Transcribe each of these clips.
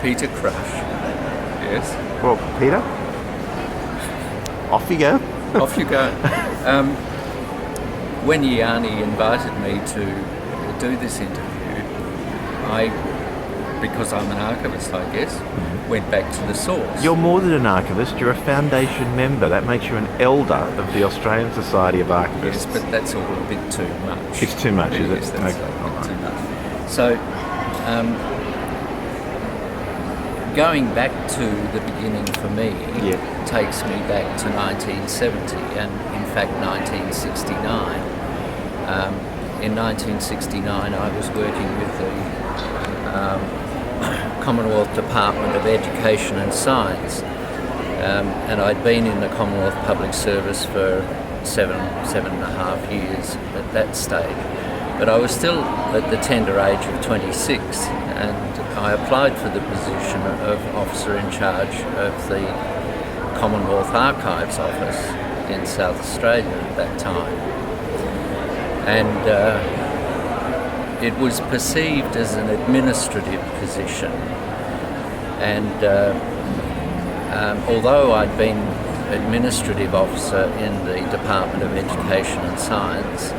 Peter Crush. Yes. Well, Peter, off you go. Off you go. When Gionni invited me to do this interview, because I'm an archivist, I guess, went back to the source. You're more than an archivist, you're a foundation member. That makes you an elder of the Australian Society of Archivists. Yes, but that's all a bit too much. It's too much, is Yes, it? that's Okay. a bit too much. So, going back to the beginning for me takes me back to 1970 and in fact 1969. In 1969 I was working with the Commonwealth Department of Education and Science, and I'd been in the Commonwealth Public Service for seven and a half years at that stage. But I was still at the tender age of 26, and I applied for the position of officer in charge of the Commonwealth Archives Office in South Australia at that time. And it was perceived as an administrative position. And although I'd been administrative officer in the Department of Education and Science,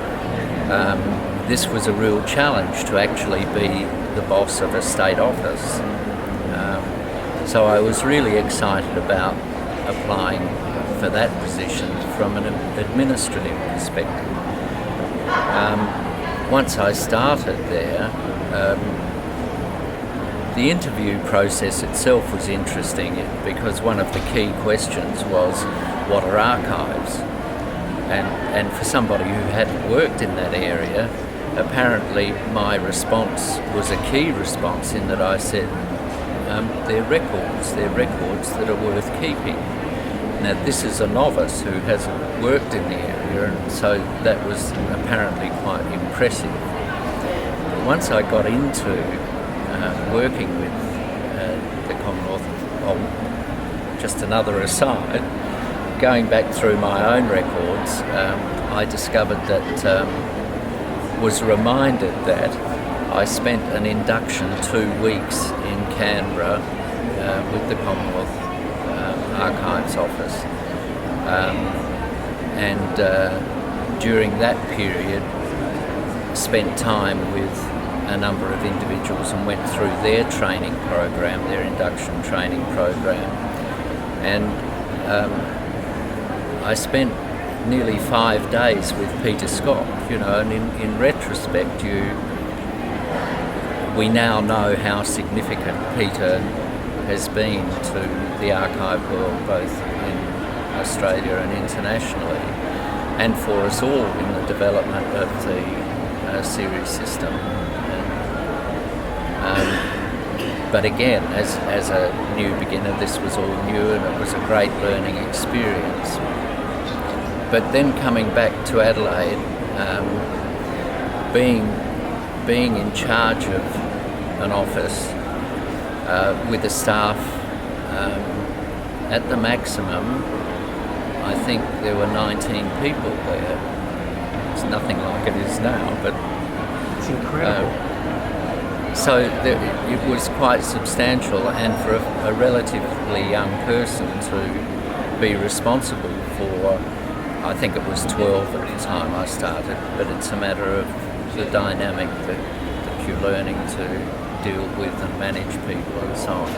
this was a real challenge to actually be the boss of a state office. So I was really excited about applying for that position from an administrative perspective. Once I started there, the interview process itself was interesting because one of the key questions was, what are archives? And for somebody who hadn't worked in that area, apparently my response was a key response in that I said, they're records that are worth keeping. Now this is a novice who hasn't worked in the area, and so that was apparently quite impressive. But once I got into working with the Commonwealth, just another aside, going back through my own records, I discovered that, was reminded that I spent an induction 2 weeks in Canberra with the Commonwealth Archives Office, and during that period spent time with a number of individuals and went through their training program, their induction training program, and I spent nearly 5 days with Peter Scott, and in retrospect we now know how significant Peter has been to the archive world, both in Australia and internationally, and for us all in the development of the series system. But again, as a new beginner, this was all new and it was a great learning experience. But then coming back to Adelaide, being in charge of an office with a staff at the maximum, I think there were 19 people there. It's nothing like it is now, but it's incredible. So it was quite substantial, and for a relatively young person to be responsible for, I think it was 12 at the time I started, but it's a matter of the dynamic that you're learning to deal with and manage people and so on.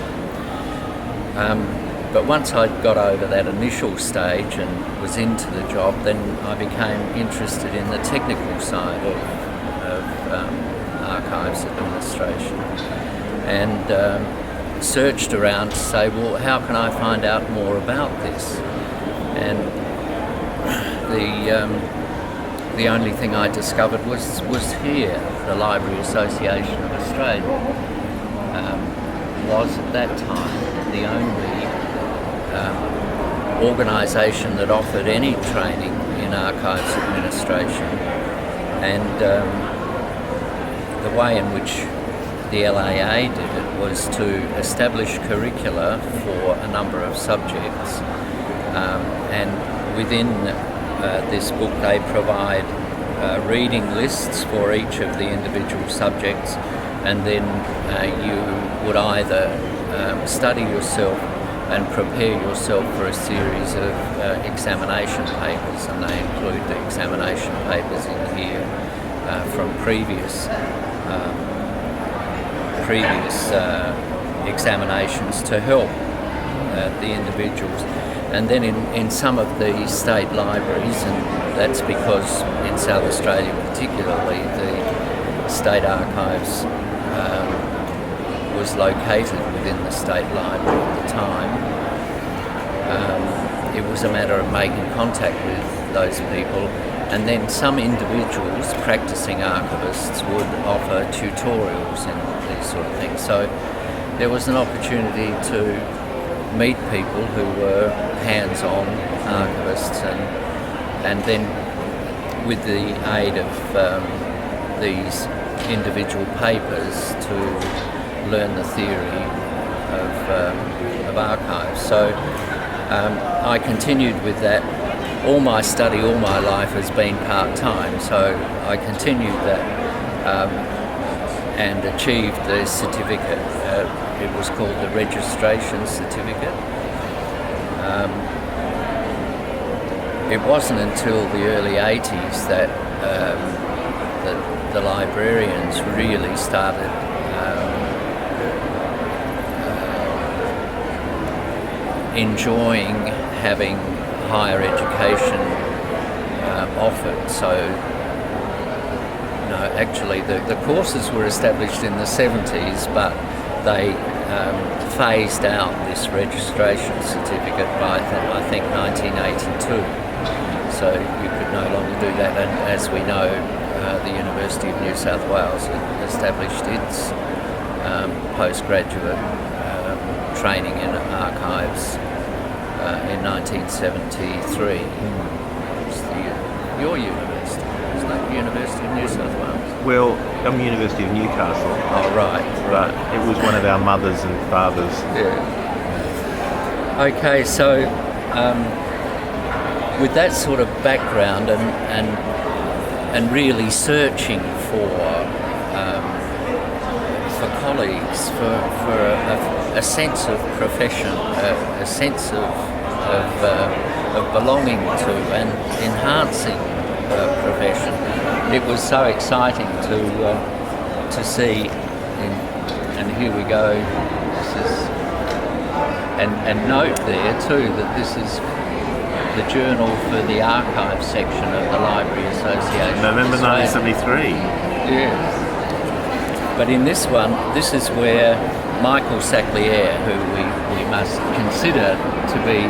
But once I got over that initial stage and was into the job, then I became interested in the technical side of archives administration, and searched around to say, well, how can I find out more about this? And the only thing I discovered was here. The Library Association of Australia was at that time the only organisation that offered any training in archives administration, and the way in which the LAA did it was to establish curricula for a number of subjects, and within this book they provide reading lists for each of the individual subjects, and then you would either study yourself and prepare yourself for a series of examination papers, and they include the examination papers in here from previous examinations to help the individuals. And then in some of the state libraries, and that's because in South Australia particularly, the State Archives was located within the State Library at the time. It was a matter of making contact with those people, and then some individuals, practicing archivists, would offer tutorials and these sort of things. So there was an opportunity to meet people who were hands-on archivists, and then with the aid of these individual papers to learn the theory of archives. So I continued with that. All my study, all my life has been part-time, so I continued that and achieved the certificate. It was called the registration certificate. It wasn't until the early 80s that the librarians really started enjoying having higher education offered. So, no, actually the courses were established in the 70s, but they phased out this registration certificate by I think 1982. So you could no longer do that, and as we know, the University of New South Wales established its postgraduate training in archives in 1973. It's your university, isn't it? University of New South Wales? Well, I'm University of Newcastle. Oh, right. But it was one of our mothers and fathers. Yeah. Okay, so with that sort of background and really searching for colleagues, for a sense of profession, a sense of belonging to and enhancing profession. It was so exciting to see, and here we go. This is, and note there too that this is the journal for the archive section of the Library Association. November 1973. Yeah. But in this one, this is where Michael Saclier, who we must consider to be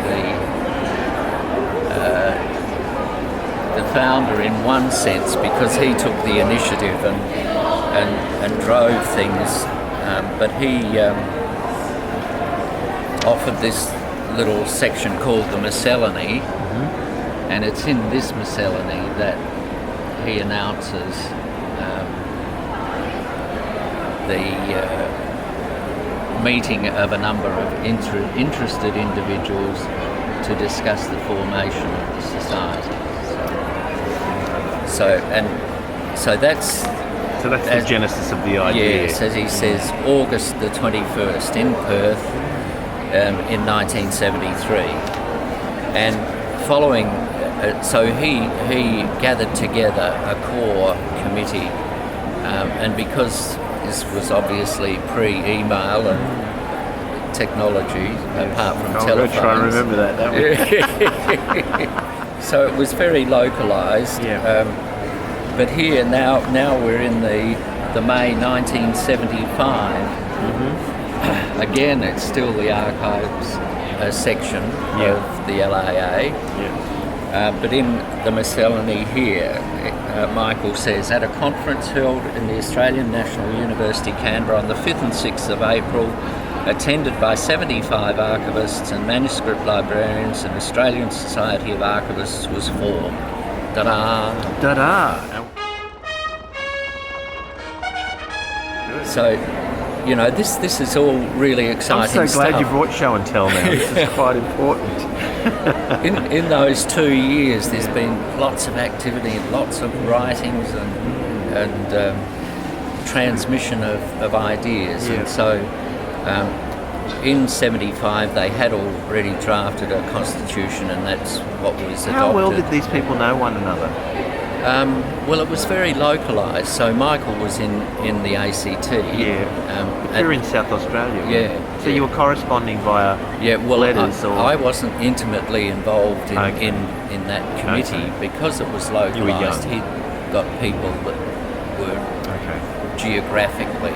the founder in one sense, because he took the initiative and drove things, but he offered this little section called the Miscellany, and it's in this miscellany that he announces the meeting of a number of interested individuals to discuss the formation of the society. So that's the genesis of the idea. Yes, as he says, August the 21st in Perth in 1973, and following. So he gathered together a core committee, and because this was obviously pre-email and technology, apart from telephones. I'm try and remember that. So it was very localised. Yeah. But here now we're in the May 1975. Again, it's still the archives section of the LAA. Yeah. But in the miscellany here, Michael says, at a conference held in the Australian National University, Canberra on the 5th and 6th of April, attended by 75 archivists and manuscript librarians, an Australian Society of Archivists was formed. Ta-da! Ta-da! So, you know, this is all really exciting I'm so glad stuff. you brought show and tell now. This is quite important. In those 2 years, there's been lots of activity, lots of writings and transmission of ideas, and so in 75 they had already drafted a constitution, and that's what was adopted. How well did these people know one another? Well, it was very localised. So Michael was in the ACT. You're in South Australia. Yeah. So you were corresponding via letters? I wasn't intimately involved in that committee because it was localised. He'd got people that were geographically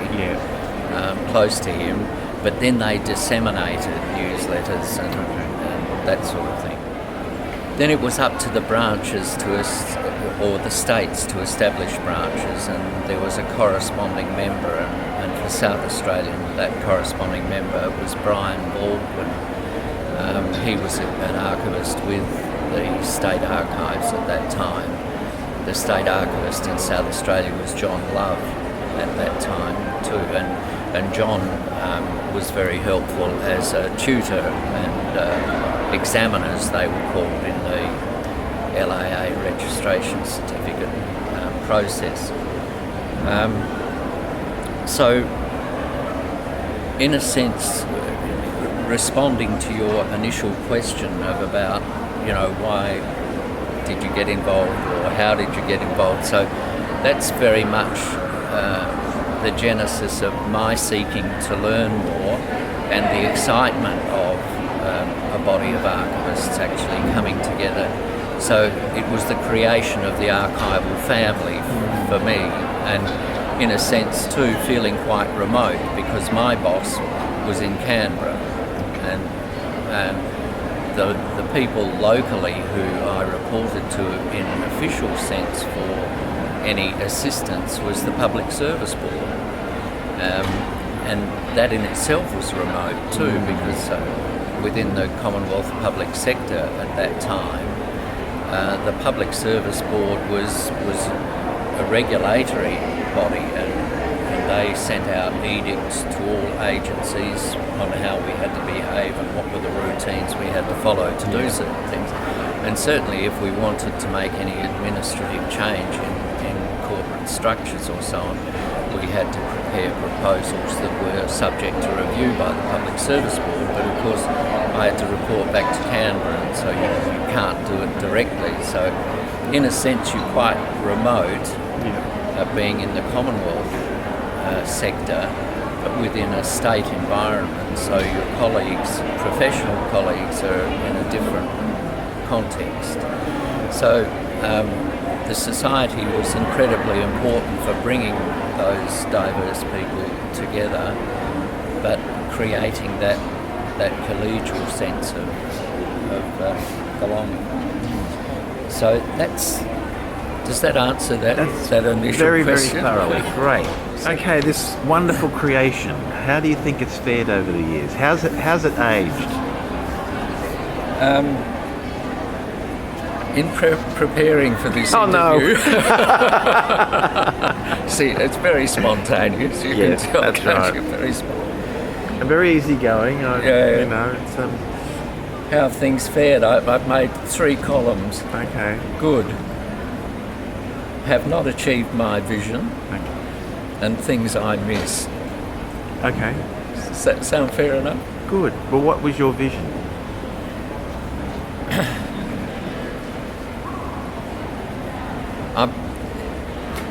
close to him, but then they disseminated newsletters and that sort of thing. Then it was up to the branches or the states to establish branches, and there was a corresponding member, and for South Australian that corresponding member was Brian Baldwin. He was an archivist with the State Archives at that time. The State Archivist in South Australia was John Love at that time too, and John was very helpful as a tutor and examiners, they were called in the LAA registration certificate process. So in a sense, responding to your initial question of about, why did you get involved or how did you get involved, so that's very much the genesis of my seeking to learn more and the excitement of a body of archivists actually coming together. So it was the creation of the archival family for me, and in a sense too feeling quite remote because my boss was in Canberra, and the people locally who I reported to in an official sense for any assistance was the Public Service Board, and that in itself was remote too because within the Commonwealth public sector at that time, the Public Service Board was a regulatory body, and they sent out edicts to all agencies on how we had to behave and what were the routines we had to follow to do certain things. And certainly if we wanted to make any administrative change in corporate structures or so on, we had to prepare proposals that were subject to review by the Public Service Board, but of course I had to report back to Canberra, and so you can't do it directly. So in a sense you're quite remote being in the Commonwealth sector, but within a state environment, so your colleagues, professional colleagues, are in a different context. So the Society was incredibly important for bringing those diverse people together, but creating that collegial sense of belonging. So does that answer that initial very, question? Very thoroughly. Great. Okay, this wonderful creation, how do you think it's fared over the years? How's it aged? In preparing for this interview, see, it's very spontaneous. You can tell, that's right. you? Very spontaneous. And very easygoing. It's how have things fared? I've made 3 columns. Okay. Good. Have not achieved my vision. Okay. And things I miss. Okay. Does that sound fair enough? Good. Well, what was your vision?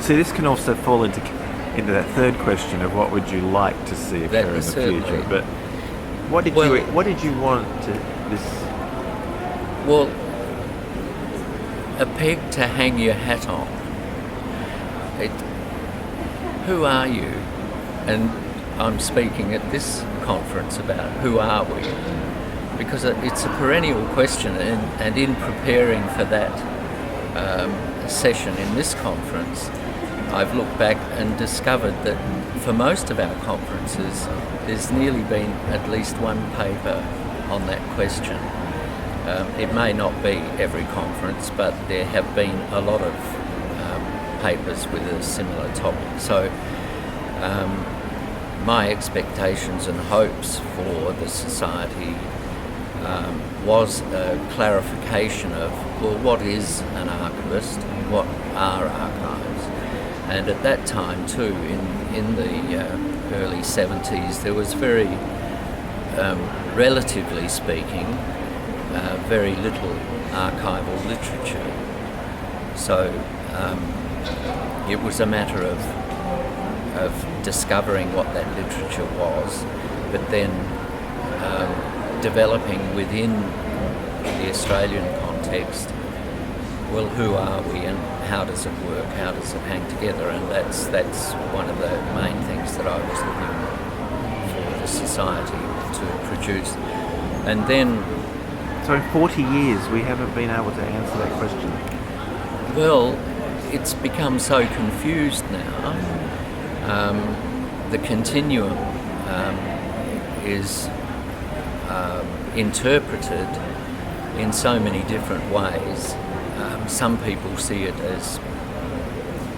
See, this can also fall into that third question of what would you like to see occur in the future. But what did you want to this? Well, a peg to hang your hat on. Who are you? And I'm speaking at this conference about who are we? Because it's a perennial question, and in preparing for that session in this conference, I've looked back and discovered that for most of our conferences, there's nearly been at least one paper on that question. It may not be every conference, but there have been a lot of papers with a similar topic. So my expectations and hopes for the Society was a clarification of, well, what is an archivist? What are archives? And at that time too, in the early 70s, there was very relatively speaking, very little archival literature. So it was a matter of discovering what that literature was, but then developing within the Australian context, well, who are we and how does it work, how does it hang together? And that's one of the main things that I was looking for the society to produce. And then... So in 40 years we haven't been able to answer that question? Well, it's become so confused now. The continuum is interpreted in so many different ways. Some people see it as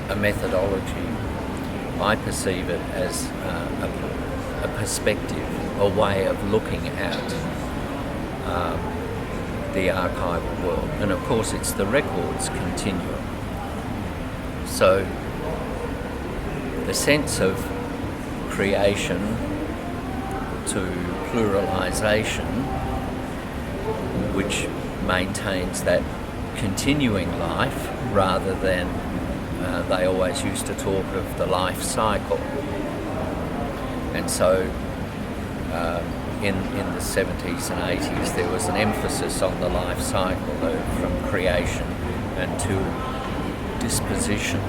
a methodology. I perceive it as a perspective, a way of looking at the archival world. And of course it's the records continuum. So the sense of creation to pluralisation, which maintains that continuing life rather than they always used to talk of the life cycle. And so in the 70s and 80s there was an emphasis on the life cycle from creation until disposition,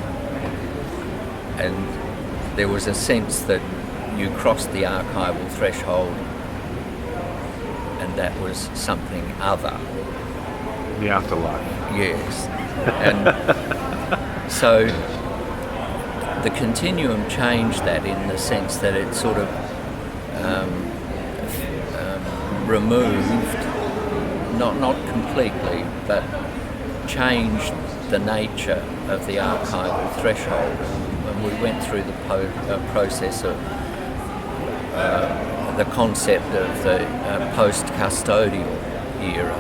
and there was a sense that you crossed the archival threshold and that was something other. The afterlife. Yes. And so the continuum changed that in the sense that it sort of removed, not completely, but changed the nature of the archival threshold. And we went through the process of the concept of the post-custodial era.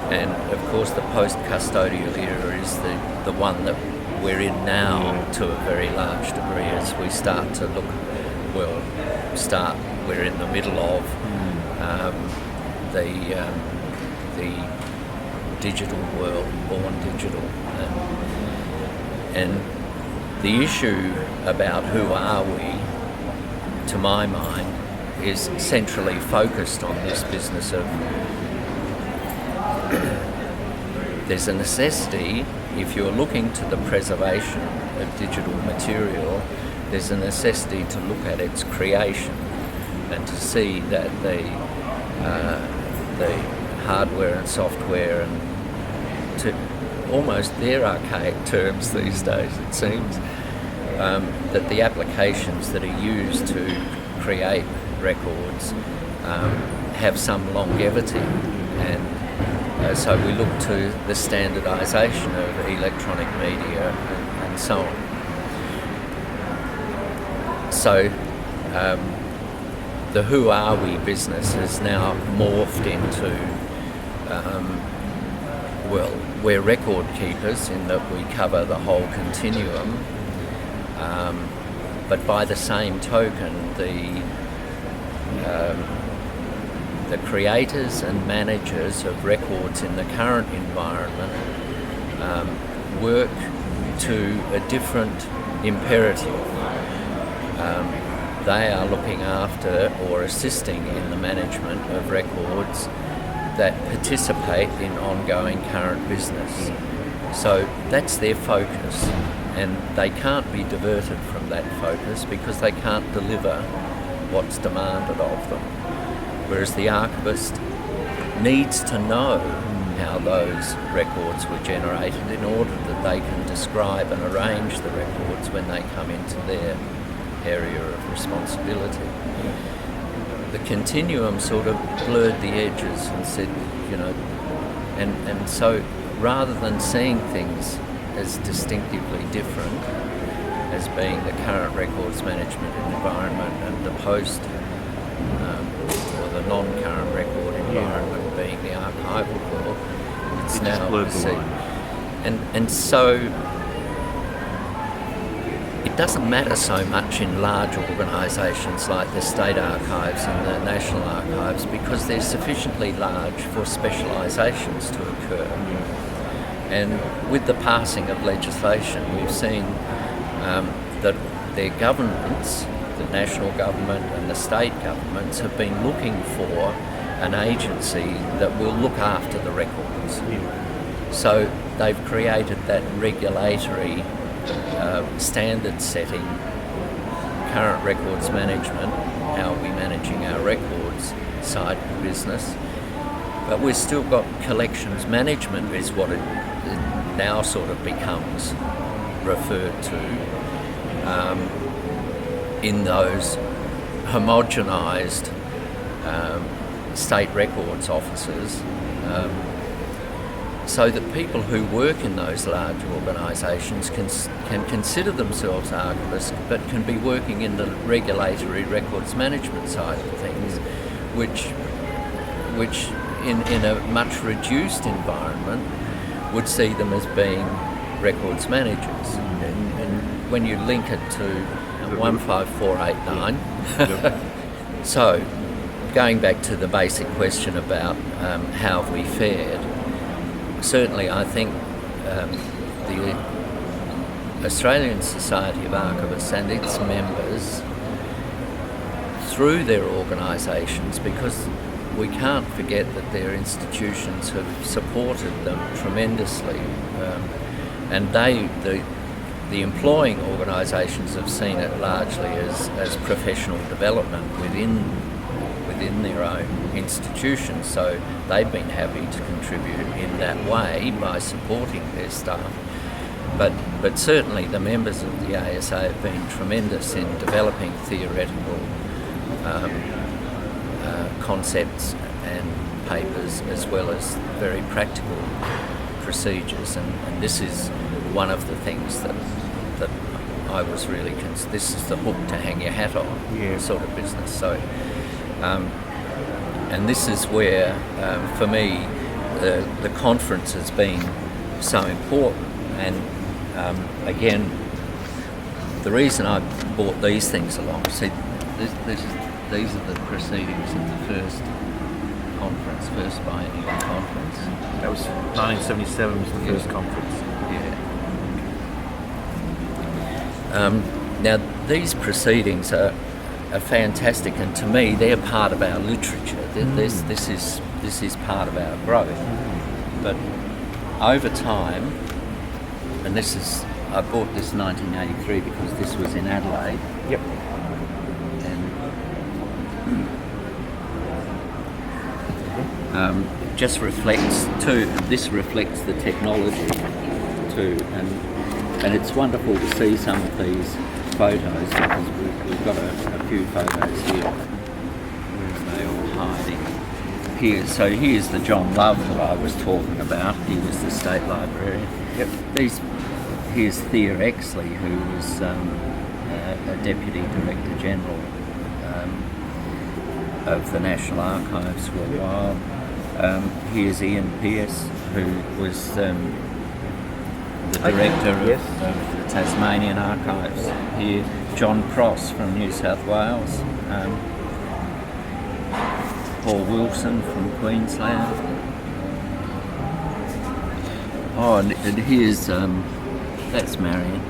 And of course the post-custodial era is the one that we're in now to a very large degree as we start to look, we're in the middle of the digital world, born digital. And the issue about who are we, to my mind, is centrally focused on this business of there's a necessity, if you're looking to the preservation of digital material, there's a necessity to look at its creation and to see that the hardware and software, and to almost their archaic terms these days it seems, that the applications that are used to create records have some longevity, and so we look to the standardisation of electronic media and so on. So the who are we business has now morphed into we're record keepers in that we cover the whole continuum, but by the same token the creators and managers of records in the current environment work to a different imperative. They are looking after or assisting in the management of records that participate in ongoing current business. So that's their focus, and they can't be diverted from that focus because they can't deliver what's demanded of them. Whereas the archivist needs to know how those records were generated in order that they can describe and arrange the records when they come into their area of responsibility. The continuum sort of blurred the edges and said, and so rather than seeing things as distinctively different as being the current records management environment and the post or the non-current record environment being the archival world, it's now blurred the line. And so it doesn't matter so much in large organisations like the State Archives and the National Archives, because they're sufficiently large for specialisations to occur. And with the passing of legislation, we've seen that their governments, the national government and the state governments, have been looking for an agency that will look after the records. So they've created that regulatory standard setting, current records management, how are we managing our records side of the business. But we've still got collections management is what it now sort of becomes referred to in those homogenised state records offices, so that people who work in those large organisations can consider themselves archivists, but can be working in the regulatory records management side of things, which in a much reduced environment would see them as being records managers. And when you link it to 15489, so going back to the basic question about how have we fared, certainly I think the Australian Society of Archivists and its members, through their organisations, because we can't forget that their institutions have supported them tremendously, and the employing organisations have seen it largely as professional development within their own institutions. So they've been happy to contribute in that way by supporting their staff. But certainly the members of the ASA have been tremendous in developing theoretical concepts and papers, as well as very practical procedures, and this is one of the things that I was really this is the hook to hang your hat on, sort of business. So and this is where for me the conference has been so important. And again, the reason I brought these things along, see, these are the proceedings of the first biennial conference. That was 1977 was the first conference. Now these proceedings are fantastic, and to me they're part of our literature. This is part of our growth. But over time, and I bought this in 1983 because this was in Adelaide. Yep. Just reflects too. This reflects the technology too, and it's wonderful to see some of these photos, because we've got a few photos here. Where are they all hiding? Here, so here's the John Love that I was talking about. He was the state librarian. Yep. Here's Thea Exley, who was a Deputy Director General of the National Archives for a while. Here's Ian Pearce, who was the Director of the Tasmanian Archives. Here, John Cross from New South Wales. Paul Wilson from Queensland. Oh, and here's, that's Marion.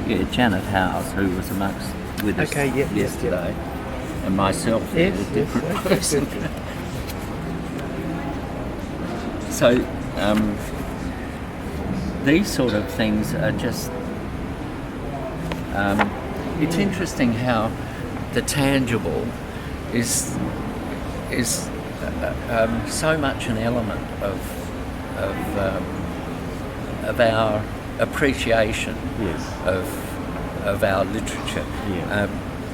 Yeah, Janet Howes, who was with us yesterday. And myself, a different person. So these sort of things are just, it's interesting how the tangible is so much an element of our appreciation of our literature.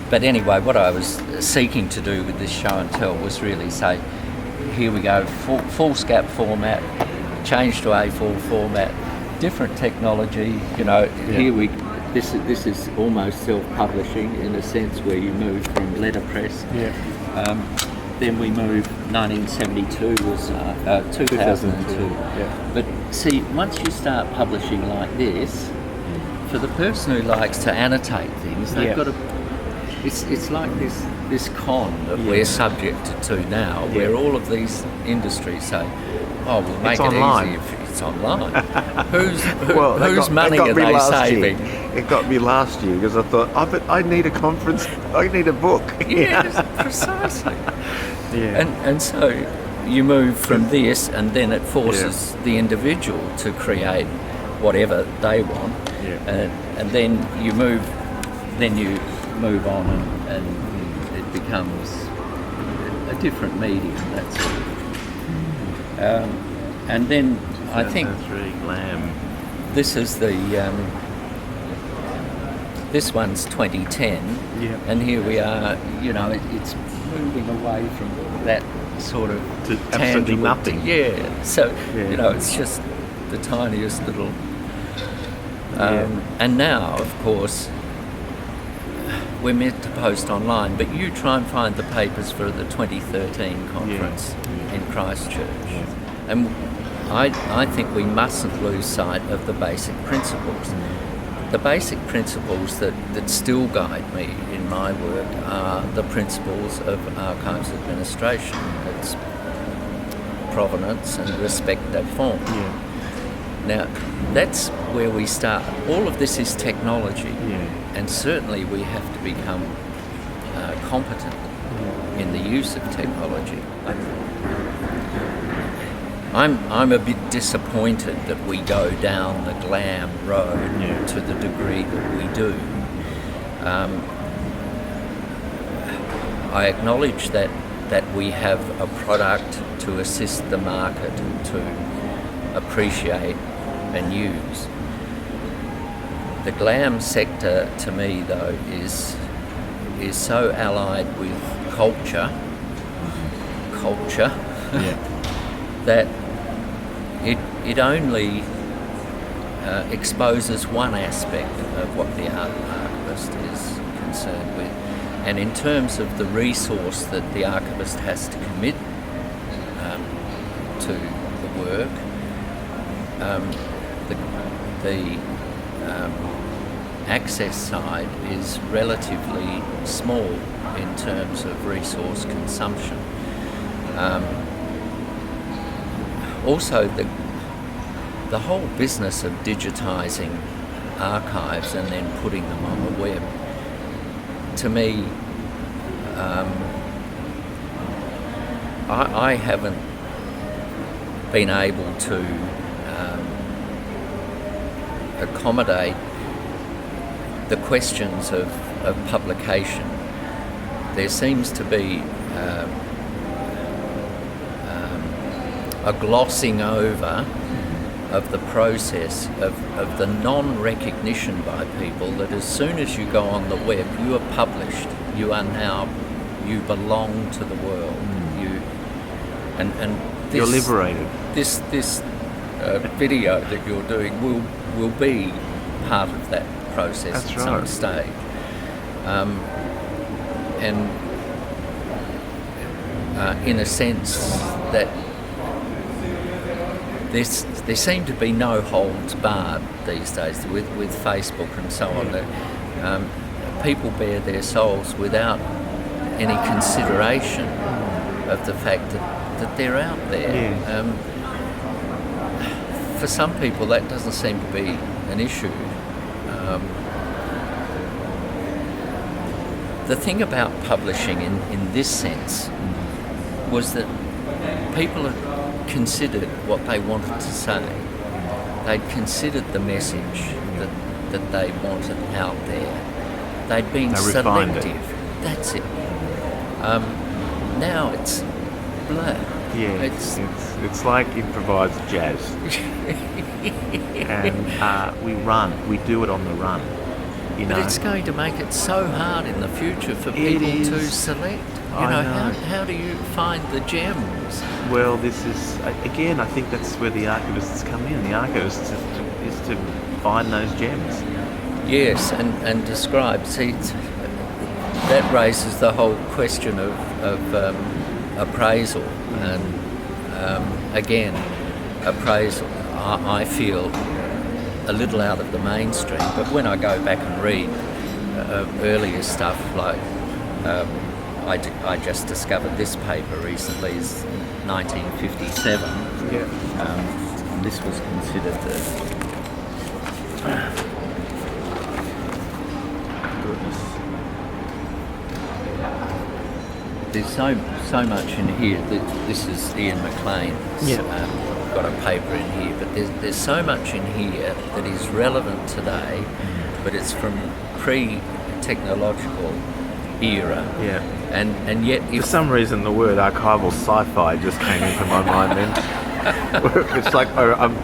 But anyway, what I was seeking to do with this show and tell was really say, here we go, full SCAP format, change to A4 format, different technology. Here this is almost self-publishing in a sense, where you move from letterpress. then we moved, 1972 was 2002. Yeah. But see, once you start publishing like this, for the person who likes to annotate things, they've got to. It's like this con that we're subjected to now, where all of these industries say, "Oh, we'll make it easy if it's online." whose money are they saving? It got me last year because I thought, but I need a conference, I need a book. Yes, precisely. And so you move from this, and then it forces the individual to create whatever they want, and then you move on, and it becomes a different medium. That's all. And then I think glam. this is this one's 2010, and here we are. It's moving away from that sort of to absolutely nothing. So it's just the tiniest little. And now, of course, we're meant to post online, but you try and find the papers for the 2013 conference in Christchurch. And I think we mustn't lose sight of the basic principles. The basic principles that still guide me in my work are the principles of archives administration. It's provenance and respect de forme. Now, that's where we start. All of this is technology, and certainly we have to become competent in the use of technology. I'm a bit disappointed that we go down the glam road to the degree that we do. I acknowledge that we have a product to assist the market to appreciate and use. The glam sector, to me, though, is so allied with culture, that it only exposes one aspect of what the archivist is concerned with. And in terms of the resource that the archivist has to commit to the work, the access side is relatively small in terms of resource consumption. Also, the whole business of digitising archives and then putting them on the web, to me, I haven't been able to accommodate the questions of publication. There seems to be a glossing over of the process of the non-recognition by people that as soon as you go on the web, you are published. You belong to the world. You're liberated. This video that you're doing will be part of that process at some stage. In a sense that there seem to be no holds barred these days with Facebook and so on. That people bare their souls without any consideration of the fact that they're out there. For some people, that doesn't seem to be an issue. The thing about publishing in this sense was that people had considered what they wanted to say. They'd considered the message that they wanted out there. They'd been selective. That's it. Now it's blah. Yeah, it's like improvised jazz. And we do it on the run. But it's going to make it so hard in the future for people to select. How do you find the gems? Well, this is, again, I think that's where the archivists come in. The archivist is to find those gems. Yes, and describe. See, that raises the whole question of appraisal, and again, appraisal I feel a little out of the mainstream, but when I go back and read earlier stuff, like I just discovered this paper recently, is 1957. This was considered there's so much in here. This is Ian McLean's got a paper in here, but there's so much in here that is relevant today, but it's from pre-technological era. Yeah. And yet, for some reason, the word archival sci-fi just came into my mind then. It's like I'm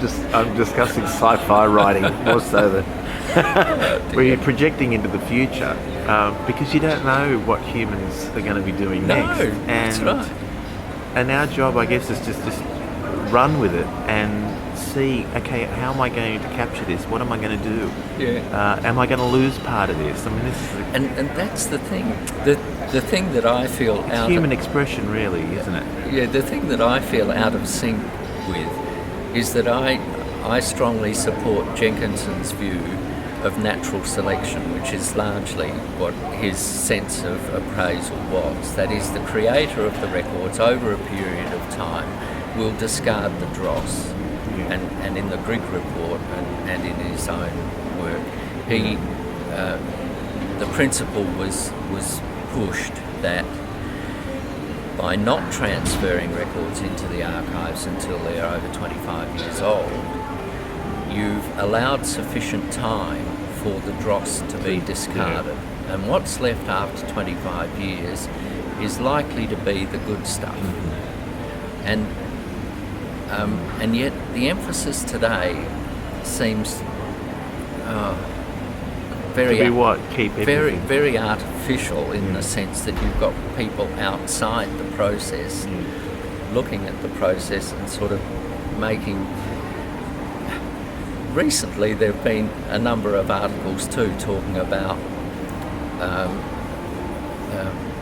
discussing sci-fi writing more so than where you're projecting into the future, because you don't know what humans are going to be doing next. And that's right. And our job, I guess, is just run with it and see, okay, how am I going to capture this? What am I going to do? Am I going to lose part of this? I mean, this is and that's the thing. The thing that I feel it's human expression, really, isn't it? Yeah, the thing that I feel out of sync with is that I strongly support Jenkinson's view of natural selection, which is largely what his sense of appraisal was. That is, the creator of the records over a period of time will discard the dross. And in the Grigg report and in his own work, the principle was pushed that by not transferring records into the archives until they're over 25 years old, you've allowed sufficient time for the dross to be discarded. And what's left after 25 years is likely to be the good stuff. And yet the emphasis today seems very artificial in the sense that you've got people outside the process looking at the process and sort of making. Recently there have been a number of articles too talking about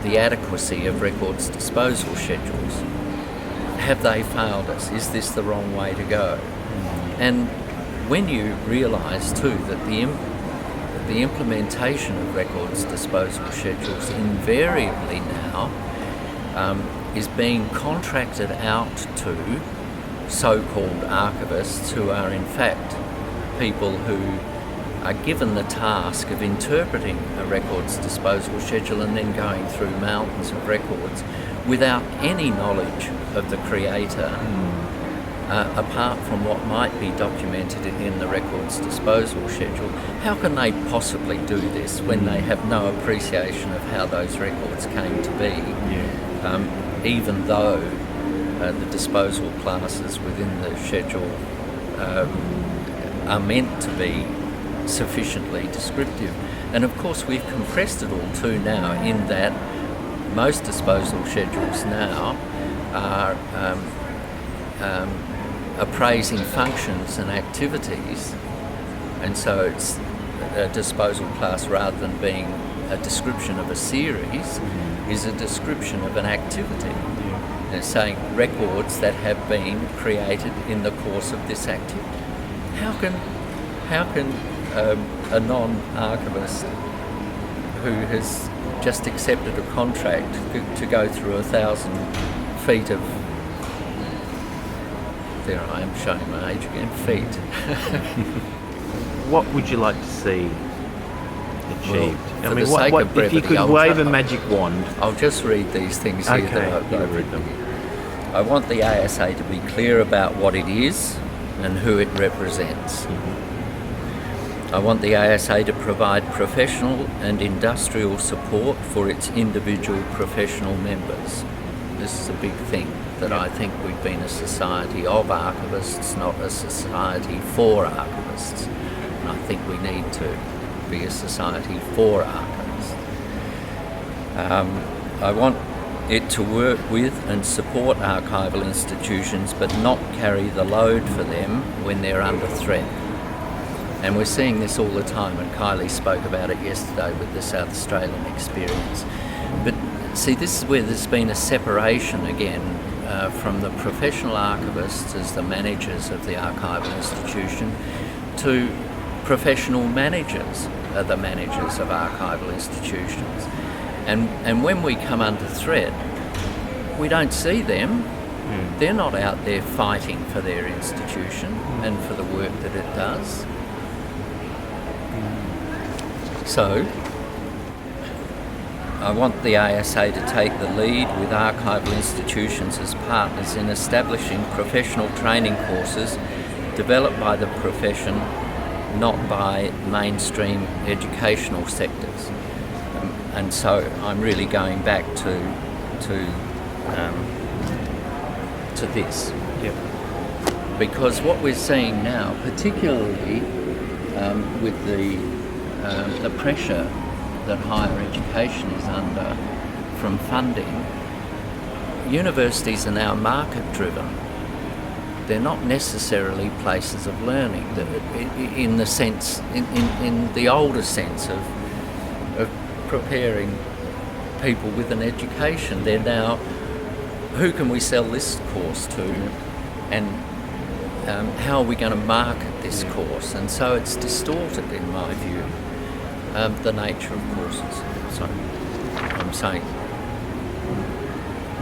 the adequacy of records disposal schedules. Have they failed us? Is this the wrong way to go? And when you realise too that the implementation of records disposal schedules invariably now is being contracted out to so-called archivists, who are in fact people who are given the task of interpreting a records disposal schedule and then going through mountains of records without any knowledge of the creator, apart from what might be documented in the records disposal schedule. How can they possibly do this when they have no appreciation of how those records came to be, even though the disposal classes within the schedule are meant to be sufficiently descriptive? And of course we've compressed it all too now, in that most disposal schedules now are appraising functions and activities, and so it's a disposal class, rather than being a description of a series, is a description of an activity. And it's saying records that have been created in the course of this activity. How can a non-archivist who has just accepted a contract to go through 1,000 feet of, there I am showing my age again, feet. What would you like to see achieved? Well, I mean, what brevity, if you could wave a magic wand? I'll just read these things here. Okay, read them. I want the ASA to be clear about what it is and who it represents. I want the ASA to provide professional and industrial support for its individual professional members. This is a big thing, that I think we've been a society of archivists, not a society for archivists. And I think we need to be a society for archivists. I want it to work with and support archival institutions, but not carry the load for them when they're under threat. And we're seeing this all the time, and Kylie spoke about it yesterday with the South Australian experience. But see, this is where there's been a separation again from the professional archivists as the managers of the archival institution to professional managers, the managers of archival institutions. And when we come under threat, we don't see them. They're not out there fighting for their institution and for the work that it does. So, I want the ASA to take the lead with archival institutions as partners in establishing professional training courses developed by the profession, not by mainstream educational sectors. And so I'm really going back to this. Yep. Because what we're seeing now, particularly with the pressure that higher education is under from funding, universities are now market-driven. They're not necessarily places of learning in the sense, in the older sense of preparing people with an education. They're now, who can we sell this course to, and how are we going to market this course? And so it's distorted, in my view, the nature of courses. So I'm saying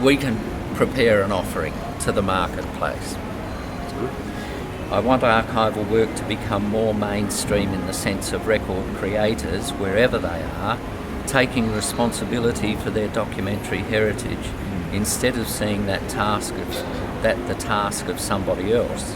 we can prepare an offering to the marketplace. I want archival work to become more mainstream in the sense of record creators, wherever they are, taking responsibility for their documentary heritage instead of seeing that the task of somebody else.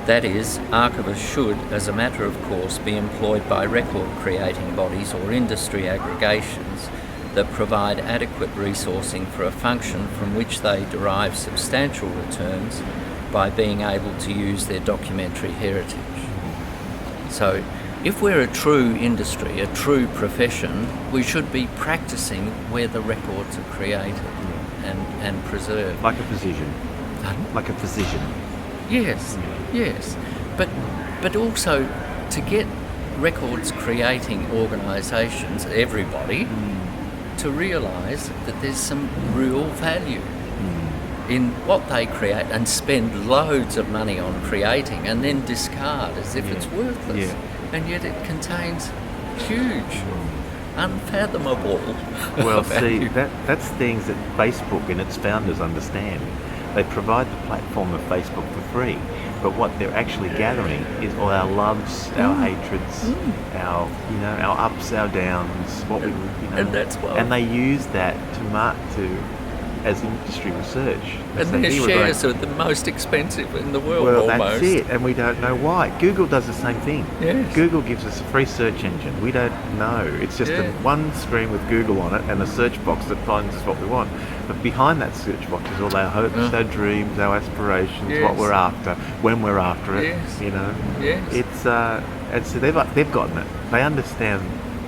That is, archivists should, as a matter of course, be employed by record creating bodies or industry aggregations that provide adequate resourcing for a function from which they derive substantial returns by being able to use their documentary heritage. So, if we're a true industry, a true profession, we should be practicing where the records are created and preserved. Like a physician. Pardon? Like a physician. Yes, yes. But also to get records creating organisations, everybody, to realise that there's some real value in what they create and spend loads of money on creating and then discard as if it's worthless. Yeah. And yet it contains huge, unfathomable Well, value. see, that's things that Facebook and its founders understand. They provide the platform of Facebook for free, but what they're actually gathering is all our loves, our hatreds, our ups, our downs, what we And that's what. and they use that as industry research. And their shares are the most expensive in the world, Well, almost. that's it, and we don't know why. Google does the same thing. Yes. Google gives us a free search engine. We don't know. It's just one screen with Google on it and a search box that finds us what we want. But behind that search box is all our hopes, our dreams, our aspirations, what we're after, when we're after it. Yes. It's and so they've gotten it. They understand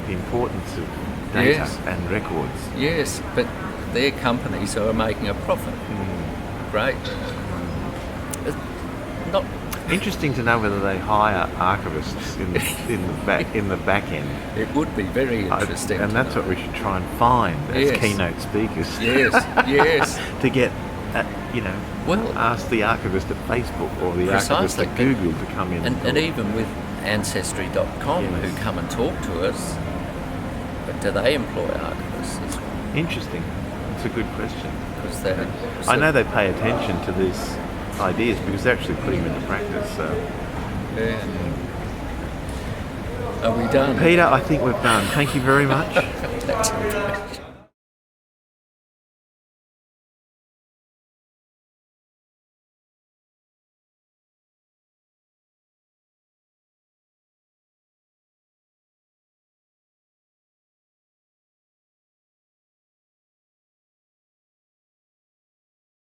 the importance of data and records. Yes, but their companies are making a profit. Great. Not Interesting to know whether they hire archivists in the back end. It would be very interesting. And that's what we should try and find as keynote speakers. Yes, yes. To get, Well, ask the archivist at Facebook or the archivist precisely. at Google to come in. And even with Ancestry.com, who come and talk to us, but do they employ archivists as well? Interesting. It's a good question. Because I know they pay attention to these ideas because they're actually putting them into practice. So. Yeah. Are we done? Peter, I think we've done. Thank you very much. That's